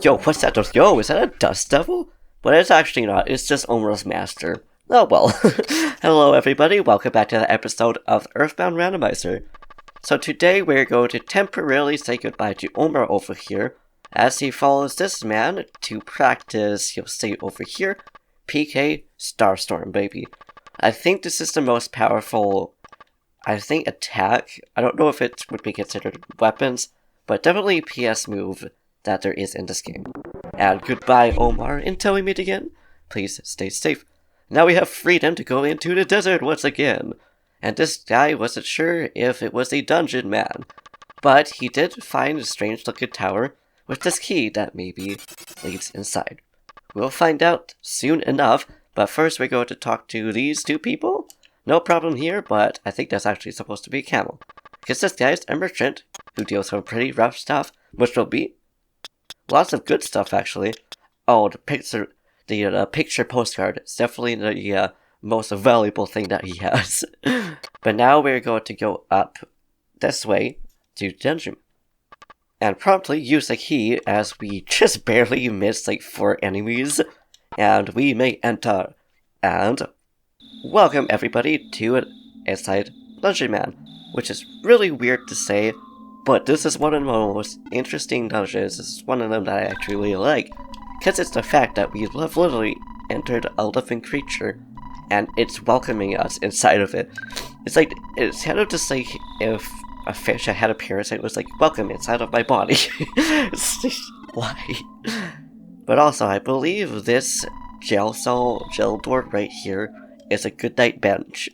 Yo, what's that? Yo, is that a dust devil? But it's actually not, it's just Omer's master. Oh well. Hello everybody, welcome back to the episode of Earthbound Randomizer. So today we're going to temporarily say goodbye to Omer over here, as he follows this man to practice, you'll see over here, PK Starstorm, baby. I think this is the most powerful, attack. I don't know if it would be considered weapons, but definitely PS move that there is in this game. And goodbye, Omar, until we meet again. Please stay safe. Now we have freedom to go into the desert once again. And this guy wasn't sure if it was a dungeon man, but he did find a strange looking tower with this key that maybe leads inside. We'll find out soon enough, but first we're going to talk to these two people. No problem here, but I think that's actually supposed to be a camel. Because this guy's a merchant who deals with pretty rough stuff, which will be lots of good stuff, actually. Oh, the picture postcard is definitely the most valuable thing that he has. But now we're going to go up this way to the dungeon. And promptly use the key as we just barely missed like 4 enemies. And we may enter. And welcome everybody to Inside Dungeon Man. Which is really weird to say, but this is one of the most interesting dungeons. This is one of them that I actually really like. Because it's the fact that we have literally entered a living creature, and it's welcoming us inside of it. It's like, it's kind of just like if a fish had a parasite was like, welcome inside of my body. Why? But also, I believe this jail door right here is a good night bench.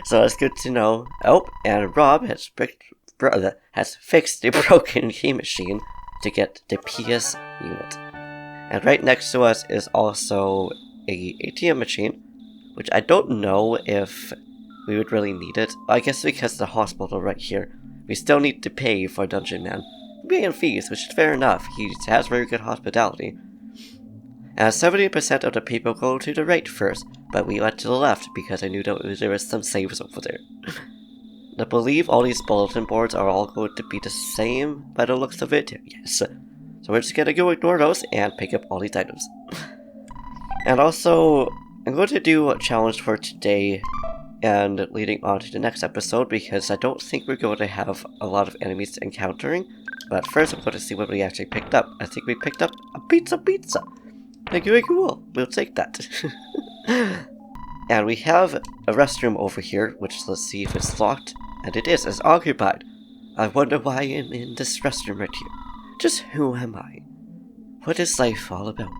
So that's good to know. Oh, and Rob has fixed the broken key machine to get the PS unit. And right next to us is also a ATM machine, which I don't know if we would really need it. I guess because the hospital right here, we still need to pay for Dungeon Man. Paying fees, which is fair enough. He has very good hospitality. And 70% of the people go to the right first, but we went to the left because I knew that there was some saves over there. I believe all these bulletin boards are all going to be the same by the looks of it. Yes. So we're just gonna go ignore those and pick up all these items. And also, I'm going to do a challenge for today and leading on to the next episode because I don't think we're going to have a lot of enemies encountering. But first I'm going to see what we actually picked up. I think we picked up a pizza. Very cool. We'll take that. And we have a restroom over here, which let's see if it's locked. And it is. It's occupied. I wonder why I'm in this restroom right here. Just who am I? What is life all about?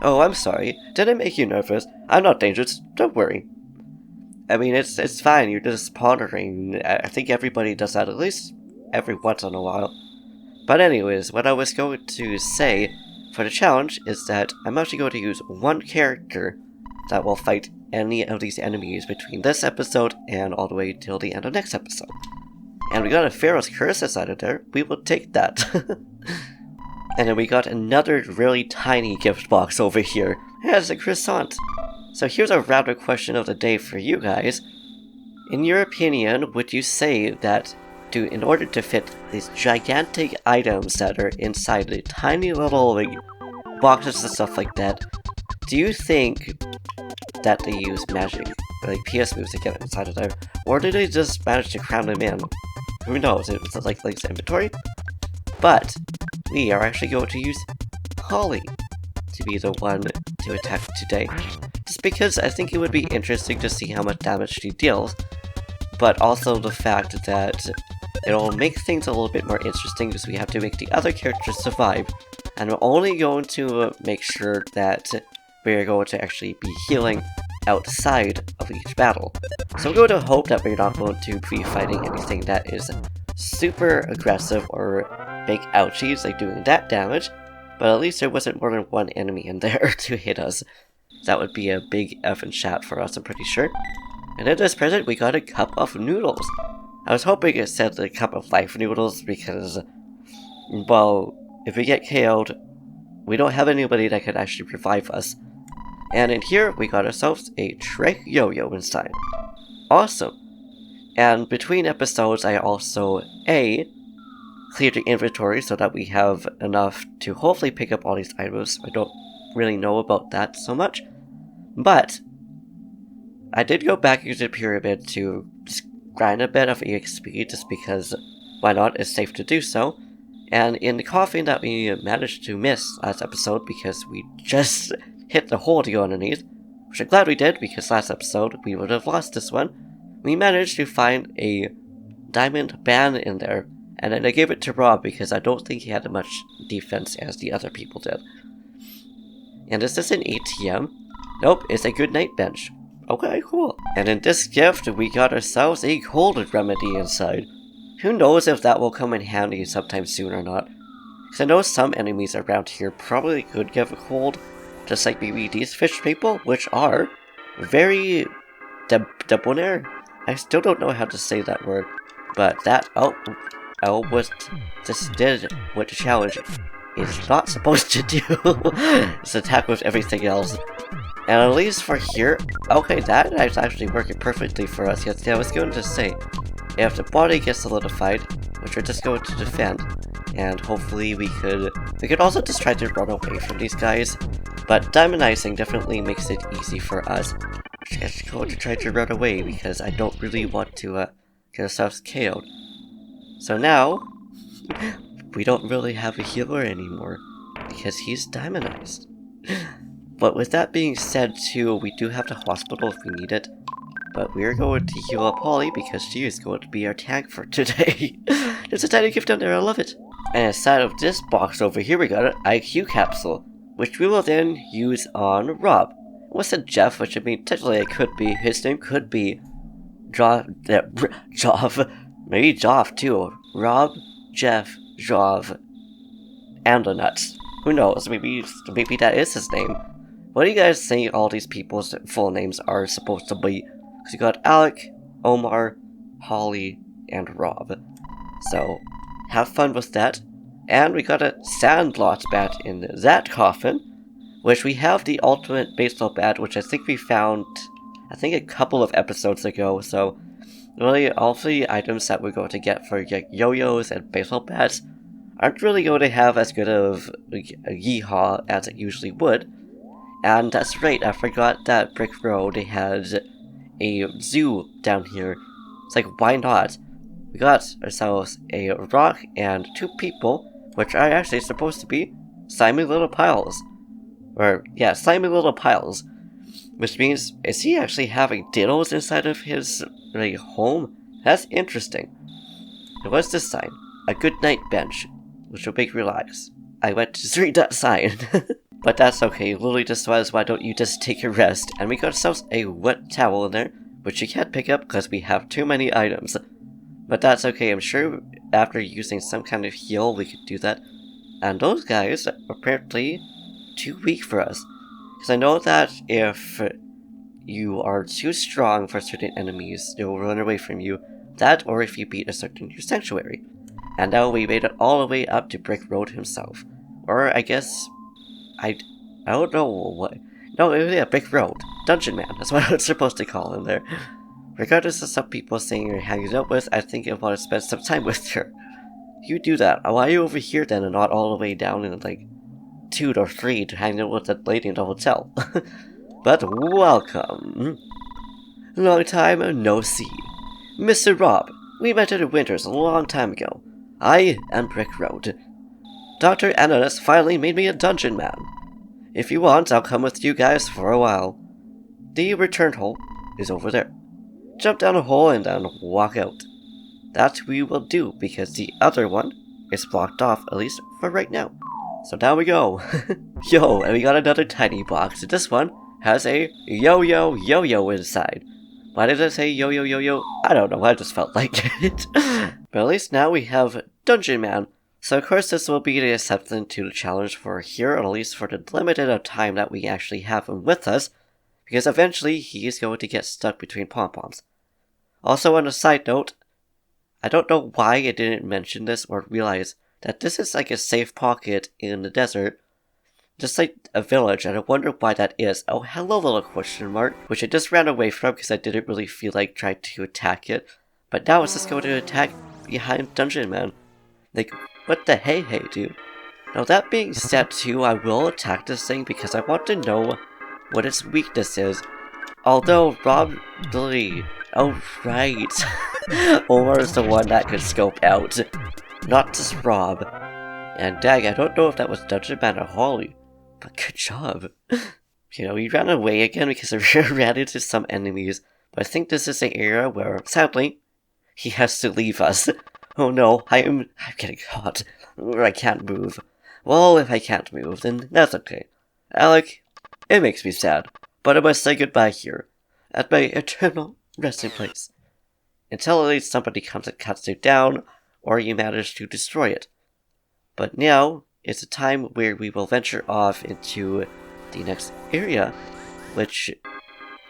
Oh, I'm sorry. Did I make you nervous? I'm not dangerous. Don't worry. I mean, it's fine. You're just pondering. I think everybody does that at least every once in a while. But anyways, what I was going to say for the challenge is that I'm actually going to use one character that will fight any of these enemies between this episode and all the way till the end of next episode. And we got a Pharaoh's Curse inside of there. We will take that. And then we got another really tiny gift box over here. It has a croissant. So here's a random question of the day for you guys. In your opinion, would you say that in order to fit these gigantic items that are inside the tiny little boxes and stuff like that, do you think that they use magic, or PS moves to get inside of there, or did they just manage to cram them in? Who knows, it was like Link's inventory? But we are actually going to use Holly to be the one to attack today, just because I think it would be interesting to see how much damage she deals, but also the fact that it'll make things a little bit more interesting because we have to make the other characters survive, and we're only going to make sure that we're going to actually be healing outside of each battle. So I'm going to hope that we're not going to be fighting anything that is super aggressive or big ouchies, like doing that damage, but at least there wasn't more than one enemy in there to hit us. That would be a big effing shot for us, I'm pretty sure. And in this present, we got a cup of noodles. I was hoping it said a cup of life noodles because, well, if we get KO'd, we don't have anybody that could actually revive us. And in here, we got ourselves a Shrek Yo-Yo inside. Awesome. And between episodes, I also, clear the inventory so that we have enough to hopefully pick up all these items. I don't really know about that so much, but I did go back into the pyramid to just grind a bit of EXP just because why not, it's safe to do so. And in the coffin that we managed to miss last episode because we just hit the hole to go underneath, which I'm glad we did because last episode we would have lost this one, we managed to find a diamond band in there, and then I gave it to Rob because I don't think he had as much defense as the other people did. And is this an ATM? Nope, it's a good night bench. Okay, cool. And in this gift, we got ourselves a cold remedy inside. Who knows if that will come in handy sometime soon or not. Because I know some enemies around here probably could give a cold, just like maybe these fish people, which are very debonair. I still don't know how to say that word, but that what this did what the challenge is not supposed to do. It's attack with everything else. And at least for here, okay, that is actually working perfectly for us. Yes, I was going to say, if the body gets solidified, which we're just going to defend, and hopefully we could also just try to run away from these guys, but diamondizing definitely makes it easy for us. We're just going to try to run away because I don't really want to get ourselves KO'd. So now, we don't really have a healer anymore, because he's diamondized. But with that being said too, we do have the hospital if we need it. But we're going to heal up Holly because she is going to be our tank for today. There's a tiny gift down there, I love it. And inside of this box over here we got an IQ capsule, which we will then use on Rob. What's said Jeff, which I mean technically it could be, his name could be Jov, maybe Joff too. Rob, Jeff, Jov, and the nuts. Who knows, maybe that is his name. What do you guys think all these people's full names are supposed to be? Because you got Alec, Omar, Holly, and Rob. So, have fun with that. And we got a sandlot bat in that coffin, which we have the ultimate baseball bat, which I think we found, a couple of episodes ago. So, really, all the items that we're going to get for yo-yos and baseball bats aren't really going to have as good of a yeehaw as it usually would. And that's right, I forgot that Brick Road had a zoo down here. It's like, why not? We got ourselves a rock and 2 people, which are actually supposed to be slimy little piles. Or, yeah, slimy little piles. Which means, is he actually having diddles inside of his home? That's interesting. And what's this sign? A good night bench, which will make you relax. I went to read that sign. But that's okay, Lily just was, why don't you just take a rest? And we got ourselves a wet towel in there, which you can't pick up because we have too many items. But that's okay, I'm sure after using some kind of heal we could do that. And those guys are apparently too weak for us. Because I know that if you are too strong for certain enemies, they will run away from you. That or if you beat a certain sanctuary. And now we made it all the way up to Brick Road himself. Or I guess... I don't know what... No, yeah, Brick Road. Dungeon Man, that's what I was supposed to call him there. Regardless of some people saying you're hanging out with, I think I want to spend some time with her. You do that. Why are you over here then and not all the way down in 2 or 3 to hang out with that lady in the hotel? But welcome. Long time no see. Mr. Rob, we met at the Winters a long time ago. I am Brick Road. Dr. Ananas finally made me a dungeon man. If you want, I'll come with you guys for a while. The return hole is over there. Jump down a hole and then walk out. That we will do because the other one is blocked off, at least for right now. So down we go. Yo, and we got another tiny box. This one has a yo-yo inside. Why did I say yo-yo? I don't know, I just felt like it. But at least now we have Dungeon Man. So of course this will be the exception to the challenge for here, or at least for the limited of time that we actually have him with us, because eventually he is going to get stuck between pom-poms. Also on a side note, I don't know why I didn't mention this or realize that this is like a safe pocket in the desert, just like a village, and I wonder why that is. Oh, hello little question mark, which I just ran away from because I didn't really feel like trying to attack it, but now it's just going to attack behind Dungeon Man. Like, what the hey dude? Now that being said too, I will attack this thing because I want to know what its weakness is. Although Rob really... Oh right. Omar is the one that could scope out. Not just Rob. And Dag, I don't know if that was Dungeon Man or Holly. But good job. You know, he ran away again because he ran into some enemies. But I think this is the area where, sadly, he has to leave us. Oh no, I'm getting caught. I can't move. Well, if I can't move, then that's okay. Alec, it makes me sad, but I must say goodbye here, at my eternal resting place. Until at least somebody comes and cuts you down, or you manage to destroy it. But now, is a time where we will venture off into the next area, which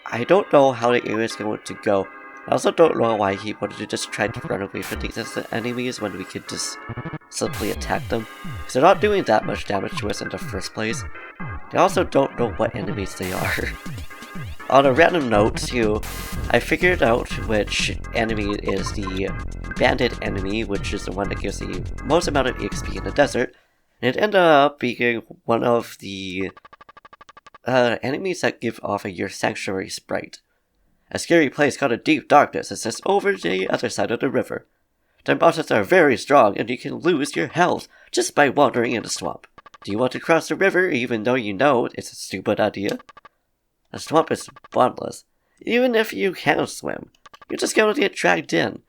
I don't know how the area is going to go. I also don't know why he wanted to just try to run away from these enemies when we could just simply attack them, because they're not doing that much damage to us in the first place. I also don't know what enemies they are. On a random note too, I figured out which enemy is the bandit enemy, which is the one that gives the most amount of XP in the desert, and it ended up being one of the enemies that give off a Your Sanctuary sprite. A scary place called a deep darkness that sits over the other side of the river. The monsters are very strong and you can lose your health just by wandering in the swamp. Do you want to cross the river even though you know it's a stupid idea? The swamp is bottomless. Even if you can swim, you're just going to get dragged in.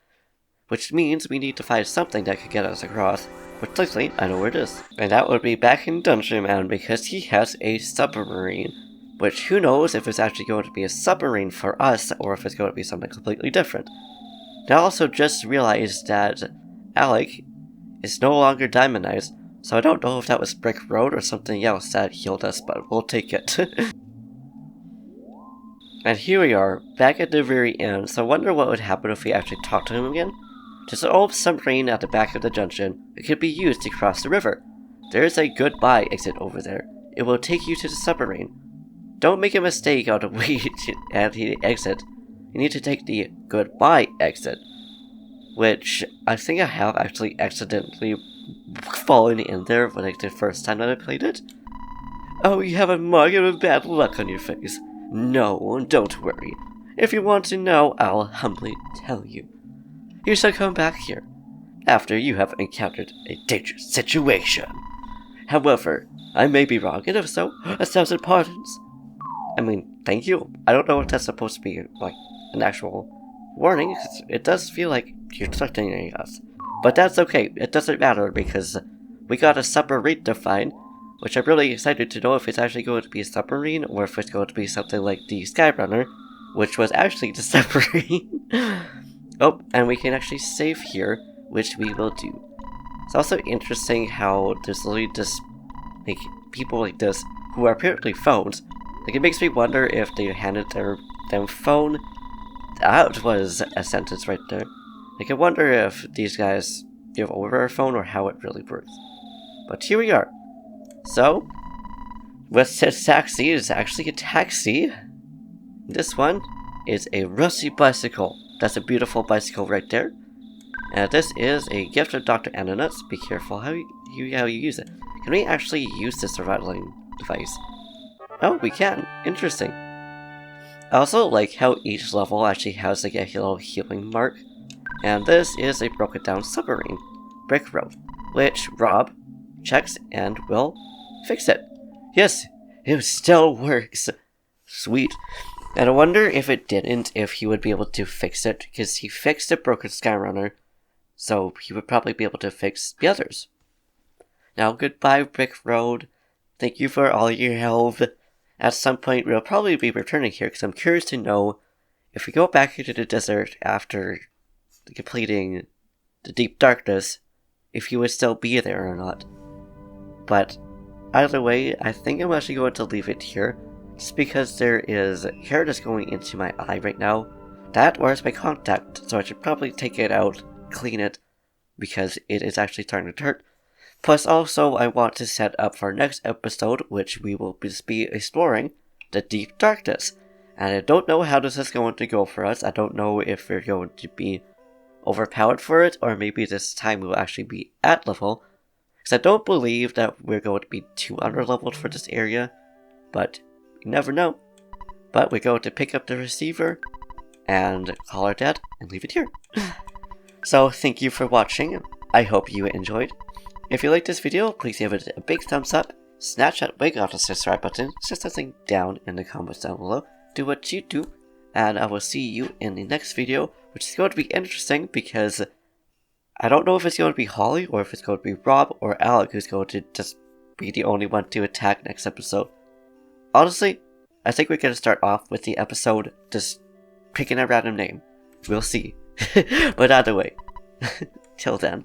Which means we need to find something that could get us across. Which luckily, I know where it is. And that would be back in Dungeon Man because he has a submarine. Which, who knows if it's actually going to be a submarine for us, or if it's going to be something completely different. And I also just realized that Alec is no longer diamondized, so I don't know if that was Brick Road or something else that healed us, but we'll take it. And here we are, back at the very end, so I wonder what would happen if we actually talked to him again. There's an old submarine at the back of the dungeon. It could be used to cross the river. There is a goodbye exit over there. It will take you to the submarine. Don't make a mistake on the way at the exit. You need to take the goodbye exit. Which, I think I have actually accidentally fallen in there when the first time that I played it. Oh, you have a mark of bad luck on your face. No, don't worry. If you want to know, I'll humbly tell you. You shall come back here, after you have encountered a dangerous situation. However, I may be wrong, and if so, 1,000 pardons. I mean, thank you. I don't know if that's supposed to be, like, an actual warning. It does feel like you're threatening us. But that's okay. It doesn't matter, because we got a submarine to find, which I'm really excited to know if it's actually going to be a submarine, or if it's going to be something like the Skyrunner, which was actually the submarine. Oh, and we can actually save here, which we will do. It's also interesting how there's literally just, like, people like this, who are apparently phones. Like, it makes me wonder if they handed them phone. That was a sentence right there. Like, I wonder if these guys give over a phone or how it really works. But here we are. So, with this taxi is actually a taxi. This one is a rusty bicycle. That's a beautiful bicycle right there. And this is a gift of Dr. Ananuts. Be careful how you use it. Can we actually use this surviving device? Oh, we can. Interesting. I also like how each level actually has like a little healing mark. And this is a broken down submarine, Brick Road, which Rob checks and will fix it. Yes, it still works. Sweet. And I wonder if it didn't, if he would be able to fix it, because he fixed the broken Skyrunner, so he would probably be able to fix the others. Now, goodbye, Brick Road. Thank you for all your help. At some point, we'll probably be returning here, because I'm curious to know if we go back into the desert after completing the deep darkness, if he would still be there or not. But either way, I think I'm actually going to leave it here, just because there is hair that's going into my eye right now. That wears my contact, so I should probably take it out, clean it, because it is actually starting to hurt. Plus also, I want to set up for our next episode, which we will be exploring the deep darkness. And I don't know how this is going to go for us. I don't know if we're going to be overpowered for it, or maybe this time we will actually be at level. Because I don't believe that we're going to be too under-leveled for this area, but you never know. But we're going to pick up the receiver and call our dad and leave it here. So thank you for watching. I hope you enjoyed. If you liked this video, please give it a big thumbs up. Smash that wig off the subscribe button. Just something down in the comments down below. Do what you do, and I will see you in the next video, which is going to be interesting because I don't know if it's going to be Holly or if it's going to be Rob or Alec who's going to just be the only one to attack next episode. Honestly, I think we're going to start off with the episode just picking a random name. We'll see. But either way, till then.